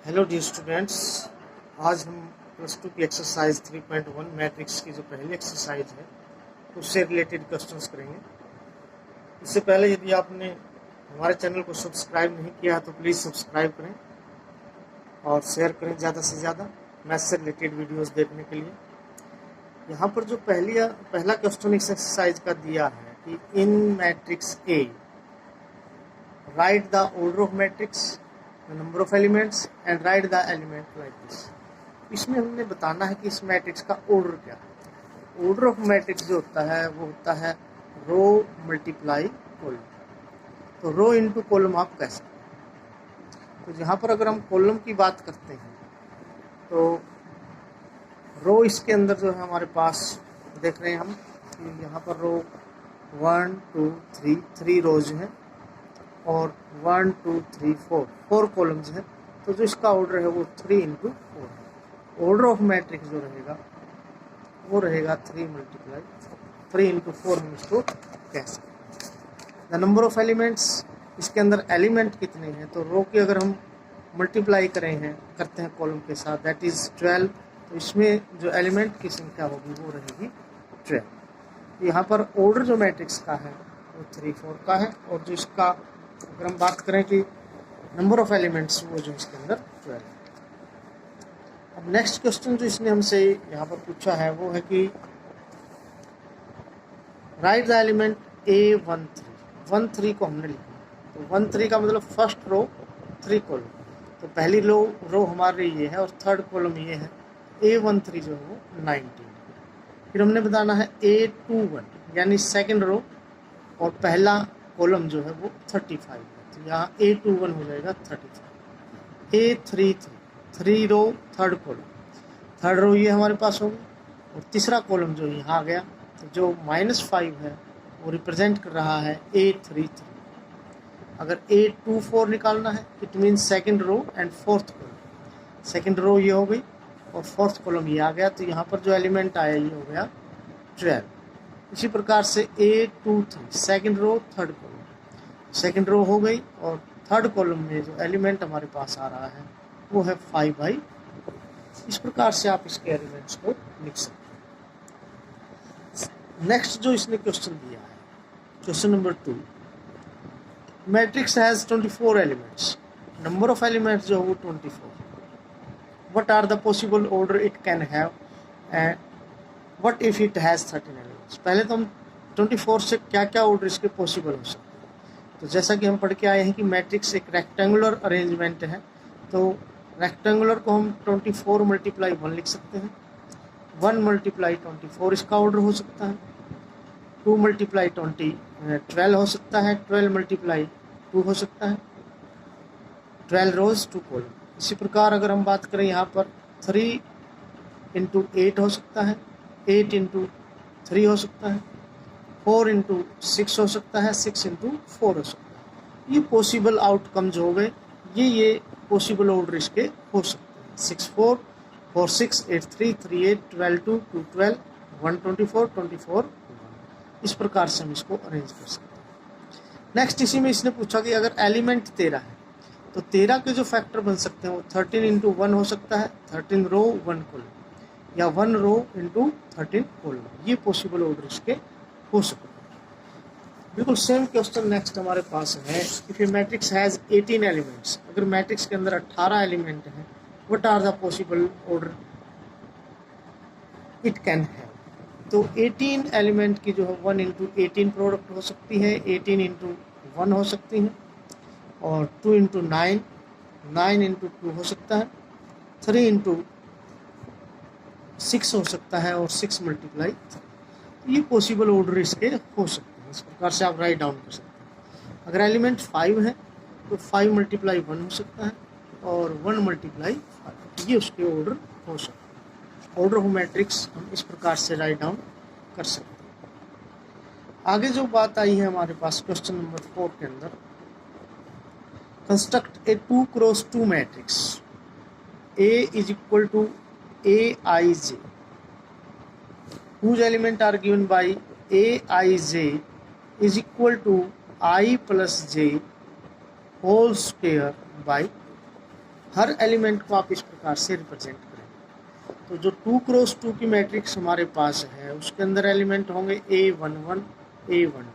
Hello dear students, आज हम plus two की एक्सरसाइज 3.1 मैट्रिक्स की जो पहली एक्सरसाइज है उससे रिलेटेड क्वेश्चंस करेंगे। इससे पहले यदि आपने हमारे चैनल को सब्सक्राइब नहीं किया है तो प्लीज़ सब्सक्राइब करें और शेयर करें ज़्यादा से ज़्यादा मैथ्स से रिलेटेड वीडियोस देखने के लिए। यहाँ पर जो पहला क्वेश्चन इस एक्सरसाइज का दिया है कि in matrix A write the order of matrix, number of elements and write the element like this. इसमें हमने बताना है कि इस मैट्रिक्स का ऑर्डर क्या है। ऑर्डर ऑफ मैट्रिक्स जो होता है वो होता है रो मल्टीप्लाई कॉलम। तो रो इनटू कॉलम आप कह सकते हैं। तो यहाँ पर अगर हम कॉलम की बात करते हैं तो रो इसके अंदर जो है हमारे पास देख रहे हैं हम कि यहाँ पर रो 1 2 3 रोज हैं और 1 2 3 4 कॉलम्स हैं। तो जो इसका ऑर्डर है वो 3 इंटू 4 है। ऑर्डर ऑफ मैट्रिक्स जो रहेगा वो रहेगा 3 मल्टीप्लाई 3 इंटू 4 हम इसको कह सकते हैं। द नंबर ऑफ एलिमेंट्स, इसके अंदर एलिमेंट कितने हैं तो रो की अगर हम मल्टीप्लाई करते हैं कॉलम के साथ दैट इज़ 12। तो इसमें जो एलिमेंट की संख्या होगी वो रहेगी 12। यहाँ पर ऑर्डर जो मैट्रिक्स का है वो 3 4 का है और जो इसका अगर हम बात करें कि नंबर ऑफ एलिमेंट्स वो जो इसके अंदर 12 है। अब नेक्स्ट क्वेश्चन जो इसने हमसे यहाँ पर पूछा है वो है कि राइट द एलिमेंट A13 को हमने लिखा। तो 13 का मतलब फर्स्ट रो 3 कॉलम। तो पहली रो हमारे ये है और थर्ड कॉलम ये है। A13 जो है वो 19। फिर हमने बताना है A21 यानी सेकंड रो और पहला कॉलम जो है वो 35 है। तो यहाँ A21 हो जाएगा 35। A33 3 row third column, third row ये हमारे पास होगा और तीसरा कॉलम जो यहाँ आ गया तो जो -5 है वो रिप्रेजेंट कर रहा है A33। अगर A24 निकालना है it means second row and fourth column. Second row ये हो गई और फोर्थ कॉलम ये आ गया। तो यहाँ पर जो एलिमेंट आया ये हो गया 12। इसी प्रकार से A23 second row third column, second row हो गई और थर्ड कॉलम में जो एलिमेंट हमारे पास आ रहा है वो है 5/4। इस प्रकार से आप इसके एलिमेंट्स को लिख सकते हैं। नेक्स्ट जो इसने क्वेश्चन दिया है question number 2, matrix has 24 elements, number of elements जो है वो 24। What are the possible order it can have and what if it has 13 elements. पहले तो हम 24 से क्या क्या ऑर्डर इसके पॉसिबल हो सकते हैं। तो जैसा कि हम पढ़ के आए हैं कि मैट्रिक्स एक रेक्टेंगुलर अरेंजमेंट है। तो रेक्टेंगुलर को हम 24 मल्टीप्लाई 1 लिख सकते हैं। 1 मल्टीप्लाई 24 इसका ऑर्डर हो सकता है। 2 मल्टीप्लाई 12 हो सकता है। 12 मल्टीप्लाई 2 हो सकता है। 12 रोज 2 कॉलम। इसी प्रकार अगर हम बात करें यहाँ पर 3 इंटू 8 हो सकता है, 8 इंटू 3 हो सकता है, 4 इंटू 6 हो सकता है, 6 इंटू 4 हो सकता है। ये पॉसिबल आउटकम जो हो गए ये पॉसिबल ऑर्डर इसके हो सकते हैं। 6 4 4 6 8 3 3 8 12 2 2 12 1 24 24 1। इस प्रकार से हम इसको अरेंज कर सकते हैं। नेक्स्ट इसी में इसने पूछा कि अगर एलिमेंट 13 है तो 13 के जो फैक्टर बन सकते हैं वो 13 इंटू 1 हो सकता है, 13 रो 1 कॉलम, या 1 रो इंटू 13 कॉलम। ये पॉसिबल ऑर्डर इसके हो सकते हैं। बिल्कुल सेम क्वेश्चन नेक्स्ट हमारे पास है। If a matrix has 18 elements, अगर मैट्रिक्स के अंदर 18 एलिमेंट हैं, what are the possible order it can have. तो 18 एलिमेंट की जो है 1 इंटू 18 प्रोडक्ट हो सकती है, 18 इंटू 1 हो सकती है और 2 इंटू 9 9 इंटू 2 हो सकता है, 3 इंटू 6 हो सकता है और 6 मल्टीप्लाई 3। ये पॉसिबल ऑर्डर इसके हो सकते हैं। इस प्रकार से आप राइट डाउन कर सकते हैं। अगर एलिमेंट 5 है तो 5 मल्टीप्लाई 1 हो सकता है और 1 मल्टीप्लाई 5। ये उसके ऑर्डर हो सकते हैं। ऑर्डर ऑफ मैट्रिक्स हम इस प्रकार से राइट डाउन कर सकते हैं। आगे जो बात आई है हमारे पास क्वेश्चन नंबर 4 के अंदर, construct a 2 cross 2 matrix A is equal to Aij whose element are given by Aij is equal to I plus j whole square by her element को आप इस प्रकार से रिप्रेजेंट करेंगे। तो जो 2 क्रॉस 2 की मैट्रिक्स हमारे पास है उसके अंदर एलिमेंट होंगे A11 A1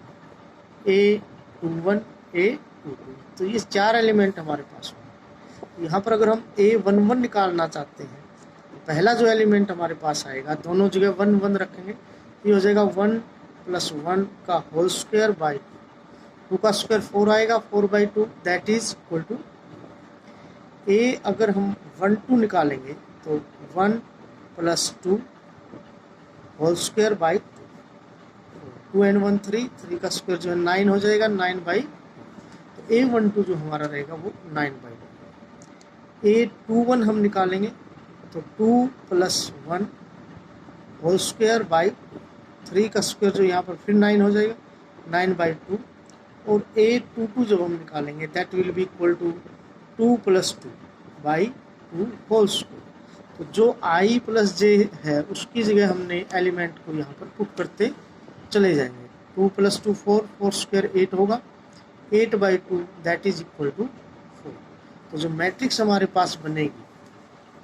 A21 A22। तो ये 4 एलिमेंट हमारे पास होंगे। यहाँ पर अगर हम A11 निकालना चाहते हैं तो पहला जो एलिमेंट हमारे पास आएगा दोनों जगह 1 1 रखेंगे, ये हो जाएगा 1 + 1 का होल स्क्वायर बाई 2 का स्क्वायर 4 आएगा 4/2 that is equal to A। अगर हम 1 2 निकालेंगे तो 1 + 2 होल स्क्वायर बाई 2 and 1 3 3 का स्क्वायर जो है 9 हो जाएगा 9/2। तो A12 जो हमारा रहेगा वो 9/2। A21 हम निकालेंगे तो 2 + 1 होल स्क्वायर बाई 3 का स्क्वायर जो यहाँ पर फिर 9 हो जाएगा 9/2। और A22 जब हम निकालेंगे that will be equal to 2 + 2 by 2 whole square. तो जो I + J है उसकी जगह हमने एलिमेंट को यहाँ पर पुट करते चले जाएंगे। 2 + 2 4 4 स्क्वायर 8 होगा 8/2 दैट इज इक्वल टू 4। तो जो मैट्रिक्स हमारे पास बनेगी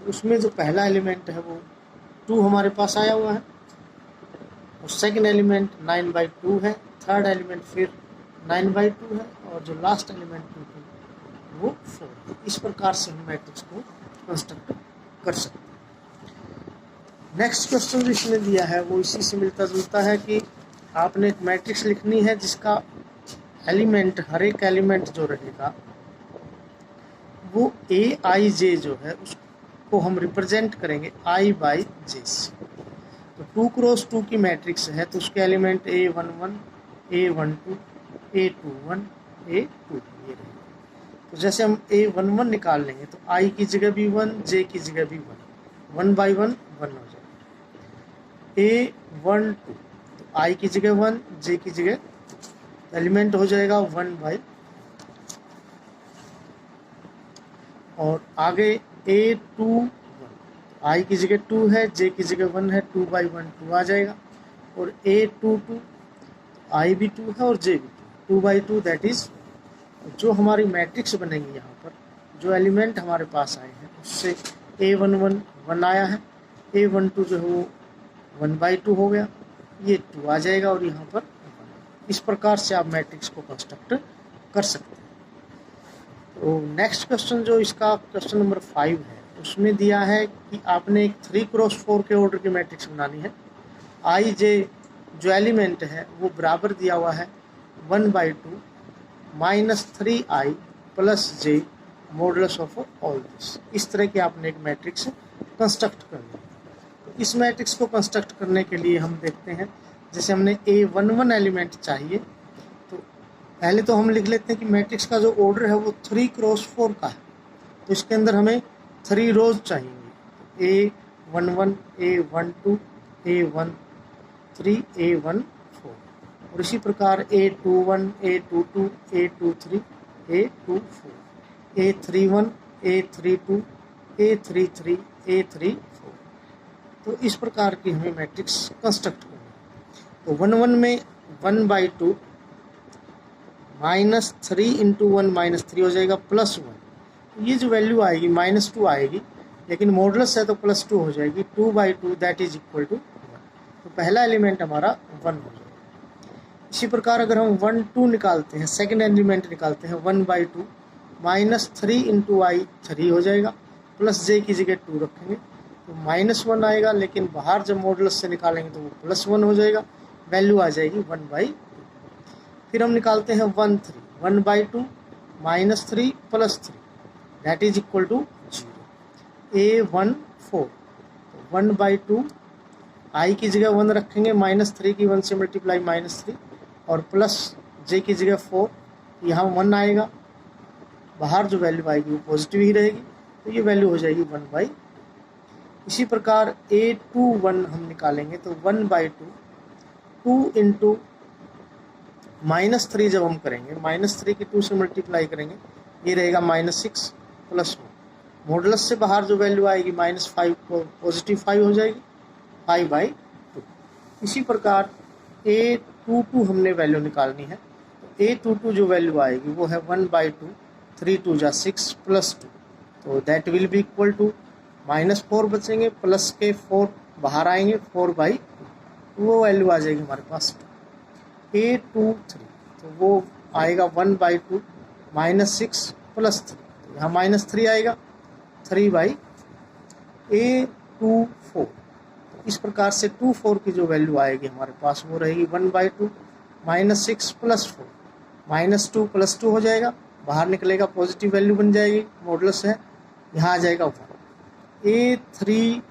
उसमें जो पहला एलिमेंट है वो 2 हमारे पास आया हुआ है और सेकंड एलिमेंट 9/2 है, थर्ड एलिमेंट फिर 9/2 है और जो लास्ट एलिमेंट 2 वो 4 है। इस प्रकार से हम मैट्रिक्स को कंस्ट्रक्ट कर सकते हैं। नेक्स्ट क्वेश्चन जो इसने दिया है वो इसी से मिलता जुलता है कि आपने एक मैट्रिक्स लिखनी है जिसका एलिमेंट हर एक एलिमेंट जो रहेगा वो AIJ जो है उसको हम रिप्रेजेंट करेंगे I/J से। तो 2 क्रॉस 2 की मैट्रिक्स है तो उसके element A11 A12 A21 A22 ये रहेगा। तो जैसे हम A11 निकाल लेंगे तो I की जगह भी 1 J की जगह भी 1 1/1 1 हो जाएगा। A12 तो I की जगह 1 J की जगह एलिमेंट हो जाएगा 1/, और आगे A21 I की जगह 2 है J की जगह 1 है 2/1 2 आ जाएगा। और A22 I भी 2 है और J भी 2 2/2 दैट इज जो हमारी मैट्रिक्स बनेगी यहाँ पर जो एलिमेंट हमारे पास आए हैं उससे A11 1 आया है, A12 जो है वो 1/2 हो गया, ये 2 आ जाएगा और यहाँ पर 1। इस प्रकार से आप मैट्रिक्स को कंस्ट्रक्ट कर सकते हैं। तो नेक्स्ट क्वेश्चन जो इसका क्वेश्चन नंबर 5 है उसमें दिया है कि आपने एक 3 क्रॉस 4 के ऑर्डर की मैट्रिक्स बनानी है। IJ जो एलिमेंट है वो बराबर दिया हुआ है 1/2 -3I + J modulus of all this. इस तरह की आपने एक मैट्रिक्स कंस्ट्रक्ट करनी है। तो इस मैट्रिक्स को कंस्ट्रक्ट करने के लिए हम देखते हैं जैसे हमने A11 एलिमेंट चाहिए तो पहले तो हम लिख लेते हैं कि मैट्रिक्स का जो ऑर्डर है वो 3 क्रॉस 4 का है। तो इसके अंदर हमें 3 रोज चाहिए A11 A12 A13 A14 और इसी प्रकार A21 A22 A23 A24 A31 A32 A33 A34। तो इस प्रकार की हमें मैट्रिक्स कंस्ट्रक्ट करनी है। तो 1 1 में 1/2 -3 × 1 -3 हो जाएगा +1। ये जो वैल्यू आएगी -2 आएगी लेकिन मॉडुलस है तो +2 हो जाएगी 2/2 दैट इज इक्वल टू 1। तो पहला एलिमेंट हमारा 1 हो जाएगा। इसी प्रकार अगर हम 1 2 निकालते हैं सेकंड एलिमेंट निकालते हैं 1/2 -3 × I 3 हो जाएगा प्लस J की जगह 2 रखेंगे तो -1 आएगा लेकिन बाहर जब मॉडुलस से निकालेंगे तो वो +1 हो जाएगा, वैल्यू आ जाएगी 1/2। फिर हम निकालते हैं 1 3 1/2 -3 + 3 that is equal to 0। A14 1/2 I की जगह 1 रखेंगे -3 की 1 से मल्टीप्लाई -3 और प्लस J की जगह 4 यहाँ 1 आएगा, बाहर जो वैल्यू आएगी वो पॉजिटिव ही रहेगी तो ये वैल्यू हो जाएगी 1/। इसी प्रकार A21 हम निकालेंगे तो 1/2 2 × -3 जब हम करेंगे -3 की 2 से मल्टीप्लाई करेंगे ये रहेगा -6 + 1 मॉडुलस से बाहर जो वैल्यू आएगी -5 पॉजिटिव 5 हो जाएगी 5/2। इसी प्रकार A22 हमने वैल्यू निकालनी है तो A22 जो वैल्यू आएगी वो है 1/2 3 2 = 6 + 2 तो that will be equal to -4 बचेंगे, प्लस के 4 बाहर आएंगे, 4/2 वो वैल्यू आ जाएगी हमारे पास 823, तो वो आएगा 1/2 -6 + 3, तो यहाँ -3 आएगा 3/A24। इस प्रकार से 24 की जो वैल्यू आएगी हमारे पास वो रहेगी 1/2 -6 + 4, -2 + 2 हो जाएगा, बाहर निकलेगा पॉजिटिव वैल्यू बन जाएगी, मॉडुलस है, यहाँ आ जाएगा 1 A31।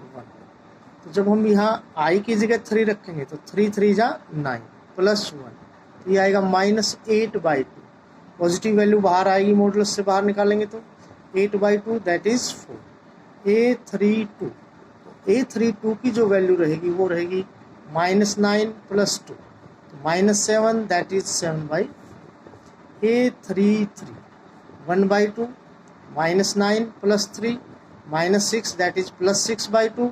तो जब हम यहाँ i की जगह 3 रखेंगे तो 3 3 जा 9 + 1, तो ये आएगा -8/2, पॉजिटिव वैल्यू बाहर आएगी, मॉडुलस से बाहर निकालेंगे तो 8/2 दैट इज 4। A32, तो A32 की जो वैल्यू रहेगी वो रहेगी -9 + 2, तो -7 that is 7/2। A33 1/2 -9 + 3 -6 that is +6/2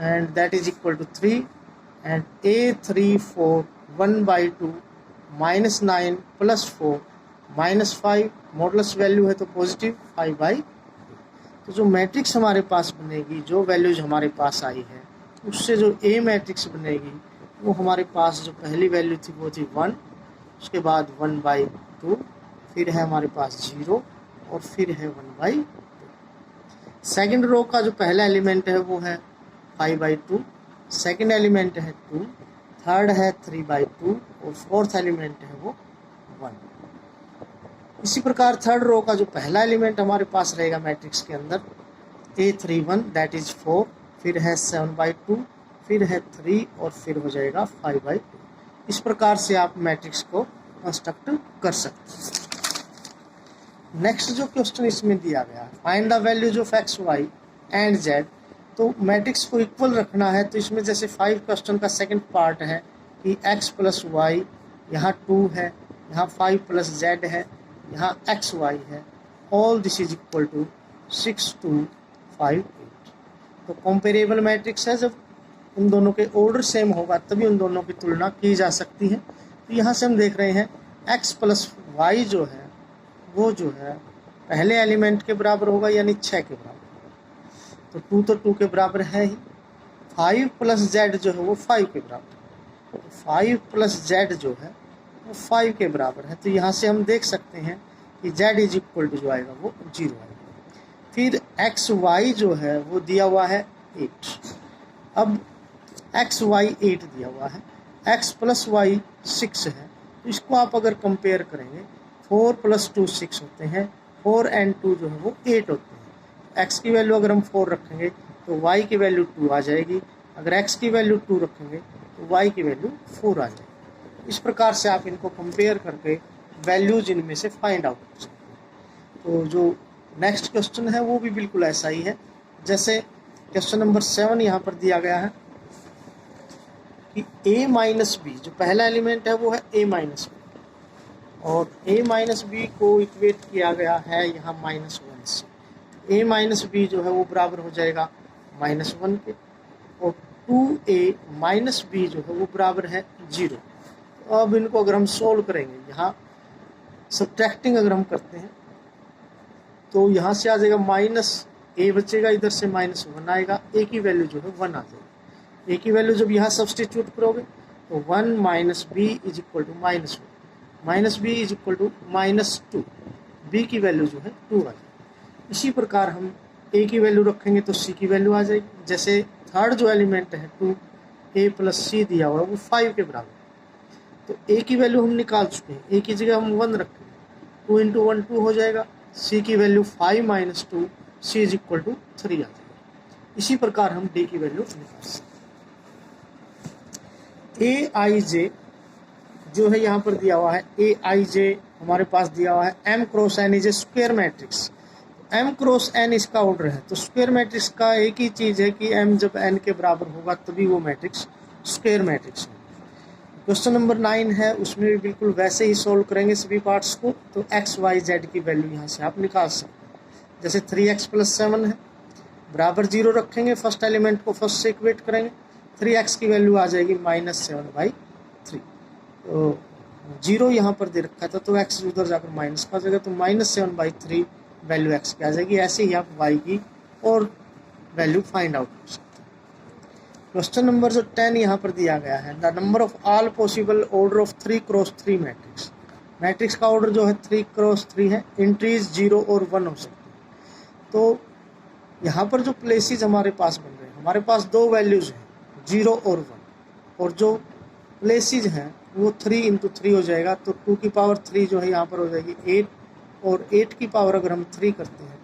and that is equal to 3, and A34 1/2 -9 + 4 -5, modulus value है तो पॉजिटिव 5/2। तो जो मैट्रिक्स हमारे पास बनेगी, जो वैल्यूज हमारे पास आई है उससे जो ए मैट्रिक्स बनेगी वो हमारे पास जो पहली वैल्यू थी वो थी 1, उसके बाद 1/2, फिर है हमारे पास 0 और फिर है 1/2। सेकंड रो का जो पहला एलिमेंट है वो है 5/2, सेकंड एलिमेंट है 2, थर्ड है 3/2 और फोर्थ एलिमेंट है वो 1। इसी प्रकार थर्ड रो का जो पहला एलिमेंट हमारे पास रहेगा मैट्रिक्स के अंदर A31 दैट इज 4, फिर है 7/2, फिर है 3 और फिर हो जाएगा 5/2। इस प्रकार से आप मैट्रिक्स को कंस्ट्रक्ट कर सकते हैं। नेक्स्ट जो क्वेश्चन इसमें दिया गया है, find the values of x, y and z। तो मैट्रिक्स को इक्वल रखना है, तो इसमें जैसे 5 क्वेश्चन का सेकंड पार्ट है कि x + y, यहाँ 2 है, यहाँ 5 + z है, यहाँ x y है, all this is equal to 6 2 5 8। तो कंपेरेबल मैट्रिक्स है, जब उन दोनों के ऑर्डर सेम होगा तभी उन दोनों की तुलना की जा सकती है। तो यहाँ से हम देख रहे हैं x + y जो है वो जो है पहले एलिमेंट के बराबर होगा, यानी 6 के बराबर, तो 2 तो 2 के बराबर है ही। 5 + z जो है वो 5 के बराबर, तो 5 + z जो है वो 5 के बराबर है। तो यहाँ से हम देख सकते हैं कि z इज इक्वल टू जो आएगा वो 0 आएगा। फिर x y जो है वो दिया हुआ है 8। अब x y 8 दिया हुआ है, x + y 6 है, तो इसको आप अगर कंपेयर करेंगे 4 + 2 6 होते हैं, 4 and 2 जो है वो 8 होते हैं। x की वैल्यू अगर हम 4 रखेंगे तो y की वैल्यू 2 आ जाएगी, अगर x की वैल्यू 2 रखेंगे तो y की वैल्यू 4 आ जाएगी। इस प्रकार से आप इनको कंपेयर करके वैल्यूज इनमें से फाइंड आउट कर सकते हैं। तो जो नेक्स्ट क्वेश्चन है वो भी बिल्कुल ऐसा ही है, जैसे क्वेश्चन नंबर 7 यहाँ पर दिया गया है कि a - b, जो पहला एलिमेंट है वो है a - b, और a - b को इक्वेट किया गया है यहाँ -1 से। a - b जो है वो बराबर हो जाएगा -1 के, और 2a - b जो है वो बराबर है 0। तो अब इनको अगर हम सोल्व करेंगे, यहाँ सब्ट्रैक्टिंग अगर हम करते हैं तो यहाँ से आ जाएगा -a बचेगा, इधर से -1 आएगा, a की वैल्यू जो है 1 आ जाएगी। a की वैल्यू जब यहाँ सब्सटीट्यूट करोगे तो 1 - b is equal to -1, -b is equal to -2, b की वैल्यू जो है 2 आ जाएगी। इसी प्रकार हम a की वैल्यू रखेंगे तो c की वैल्यू आ जाएगी। जैसे थर्ड जो एलिमेंट है 2a + c दिया हुआ है वो 5 के बराबर, तो a की वैल्यू हम निकाल चुके हैं, a की जगह हम 1 रखेंगे, 2 × 1 2 हो जाएगा, c की value 5 - 2 c is equal to 3 आ जाएगा। इसी प्रकार हम d की वैल्यू निकाल सकते हैं। aij जो है यहाँ पर दिया हुआ है, aij हमारे पास दिया हुआ है m × n is a square matrix. m × n इसका ऑर्डर है, तो स्क्वायर मैट्रिक्स का एक ही चीज़ है कि m जब n के बराबर होगा तभी वो मैट्रिक्स स्क्वायर मैट्रिक्स है। क्वेश्चन नंबर 9 है, उसमें भी बिल्कुल वैसे ही सोल्व करेंगे सभी पार्ट्स को। तो x y z की वैल्यू यहाँ से आप निकाल सकते हैं। जैसे 3x + 7 है, बराबर 0 रखेंगे, फर्स्ट एलिमेंट को फर्स्ट से इक्वेट करेंगे, 3x की वैल्यू आ जाएगी -7/3। तो 0 यहाँ पर दे रखा था तो x उधर जाकर माइनस का आ जाएगा, तो -7/3 वैल्यू एक्स की आ जाएगी। ऐसे ही आप वाई की और वैल्यू फाइंड आउट कर सकते हैं। क्वेश्चन नंबर जो 10 यहाँ पर दिया गया है, the number of all possible order of 3x3 matrix. Matrix का ऑर्डर जो है 3x3 है, एंट्रीज 0 और 1 हो सकती है। तो यहाँ पर जो प्लेसेस हमारे पास बन रहे हैं, हमारे पास दो वैल्यूज हैं 0 और 1, और जो प्लेसेस हैं वो 3 × 3 हो जाएगा। तो 2 की पावर 3 जो है यहाँ पर हो जाएगी 8, और 8 की पावर अगर हम 3 करते हैं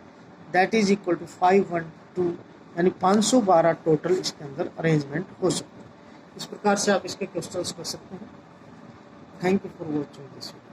दैट इज इक्वल टू 512, यानी 512 टोटल इसके अंदर अरेंजमेंट हो सकते हैं। इस प्रकार से आप इसके क्वेश्चंस कर सकते हैं। Thank you for watching this video.